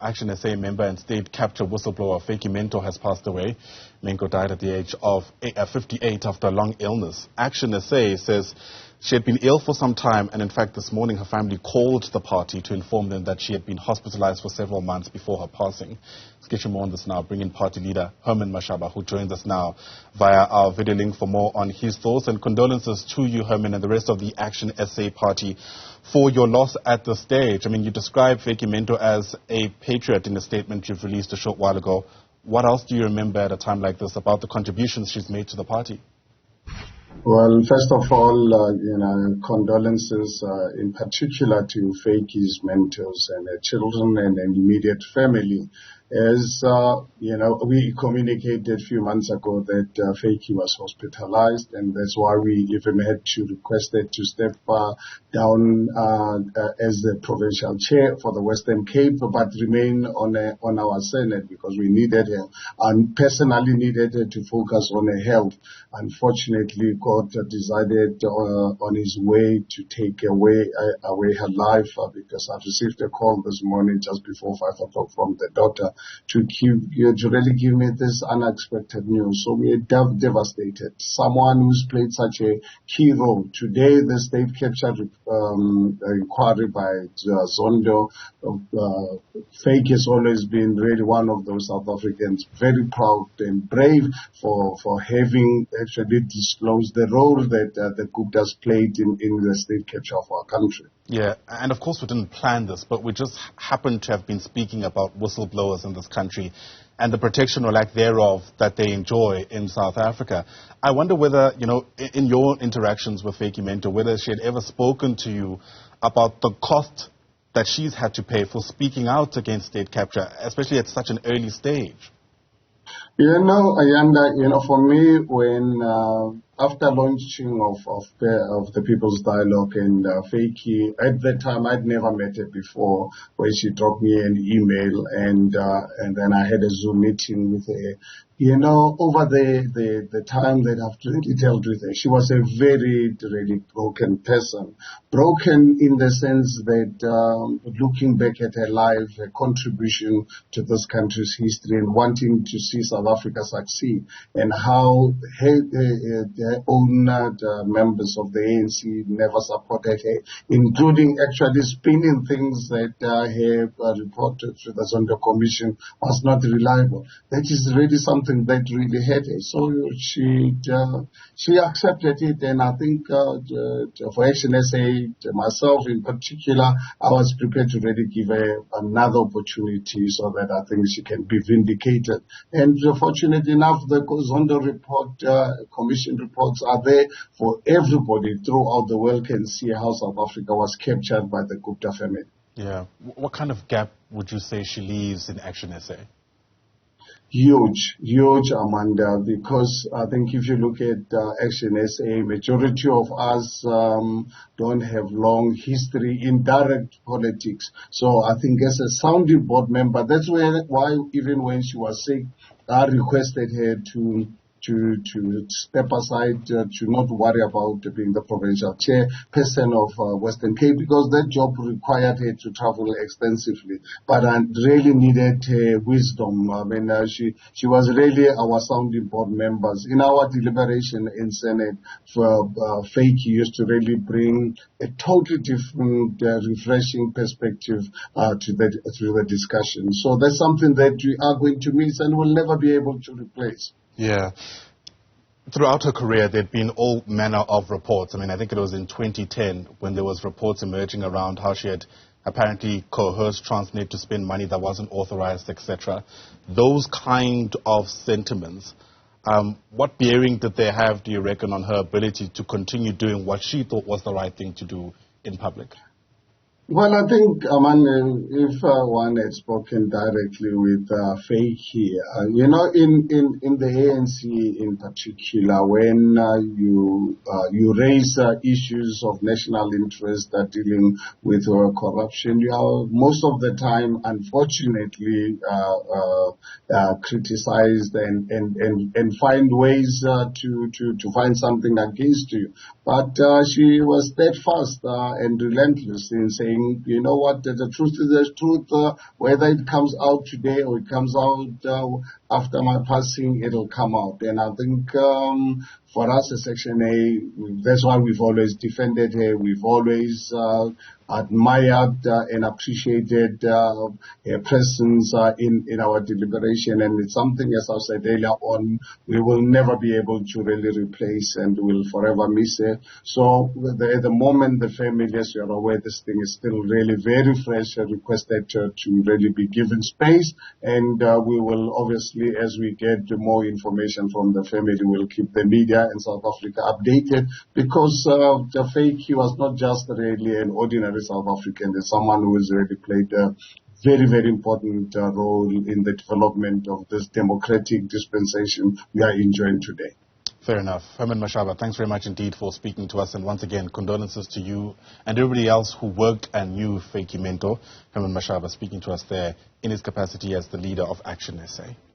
ActionSA member and state capture whistleblower Vytjie Mentor has passed away. Mentor died at the age of 58 after a long illness. ActionSA says she had been ill for some time, and in fact this morning her family called the party to inform them that she had been hospitalized for several months before her passing. Let's get you more on this now. Bring in party leader Herman Mashaba, who joins us now via our video link for more on his thoughts. And condolences to you, Herman, and the rest of the ActionSA party for your loss at this stage. I mean, you described Vytjie Mentor as a patriot in a statement you've released a short while ago. What else do you remember at a time like this about the contributions she's made to the party? Well, first of all, condolences in particular to Vytjie's mentors and her children and immediate family. As, we communicated a few months ago that Vytjie was hospitalized, and that's why we even had to request her to step down as the provincial chair for the Western Cape, but remain on our Senate because we needed her and personally needed her to focus on her health. Unfortunately, God decided on his way to take away her life because I've received a call this morning just before 5 o'clock from the daughter to really give me this unexpected news. So we are devastated. Someone who's played such a key role. Today, the state captured inquiry by Zondo. Vytjie has always been really one of those South Africans, very proud and brave for having actually disclosed the role that the Guptas played in the state capture of our country. Yeah, and of course we didn't plan this, but we just happened to have been speaking about whistleblowers in this country and the protection or lack thereof that they enjoy in South Africa. I wonder whether, in your interactions with Vytjie Mentor, whether she had ever spoken to you about the cost that she's had to pay for speaking out against state capture, especially at such an early stage. Ayanda, for me, when after launching of the People's Dialogue and Vytjie, at that time I'd never met her before, where she dropped me an email and then I had a Zoom meeting with her. Over the time that I've really dealt with her, she was a very, really broken person. Broken in the sense that looking back at her life, her contribution to this country's history and wanting to see South Africa succeed, and how her own members of the ANC never supported her, including actually spinning things that her report to the Zondo Commission was not reliable. That is really something that really hurt her. So she accepted it, and I think for ActionSA, myself in particular, I was prepared to really give her another opportunity so that I think she can be vindicated. And fortunately enough, the Zondo report, Commission reports are there for everybody throughout the world can see how South Africa was captured by the Gupta family. Yeah. What kind of gap would you say she leaves in ActionSA? Huge, Amanda, because I think if you look at ActionSA, majority of us don't have long history in direct politics. So I think as a sounding board member, that's why even when she was sick, I requested her to step aside, to not worry about being the provincial chairperson of Western Cape, because that job required her to travel extensively. But I really needed her wisdom. I mean, she was really our sounding board members. In our deliberation in Senate, Vytjie used to really bring a totally different, refreshing perspective to the discussion. So that's something that we are going to miss and will never be able to replace. Yeah. Throughout her career, there'd been all manner of reports. I mean, I think it was in 2010 when there was reports emerging around how she had apparently coerced Transnet to spend money that wasn't authorized, etc. Those kind of sentiments, what bearing did they have, do you reckon, on her ability to continue doing what she thought was the right thing to do in public? Well, I think, if one had spoken directly with Vytjie, in the ANC in particular, when you raise issues of national interest that dealing with corruption, you are most of the time, unfortunately, criticized and find ways to find something against you. But she was steadfast and relentless in saying saying, you know what, the truth is the truth, whether it comes out today or it comes out after my passing, it'll come out. And I think for us as Section A, that's why we've always defended her. We've always admired and appreciated her presence in our deliberation. And it's something, as I said earlier on, we will never be able to really replace, and we'll forever miss her. So at the moment, the family, as you're aware, this thing is still really very fresh. I requested to really be given space, and we will obviously, as we get more information from the family, we'll keep the media in South Africa updated, because Vytjie was not just really an ordinary South African. There's someone who has really played a very, very important role in the development of this democratic dispensation we are enjoying today. Fair enough. Herman Mashaba, thanks very much indeed for speaking to us. And once again, condolences to you and everybody else who worked and knew Vytjie Mentor. Herman Mashaba speaking to us there in his capacity as the leader of ActionSA.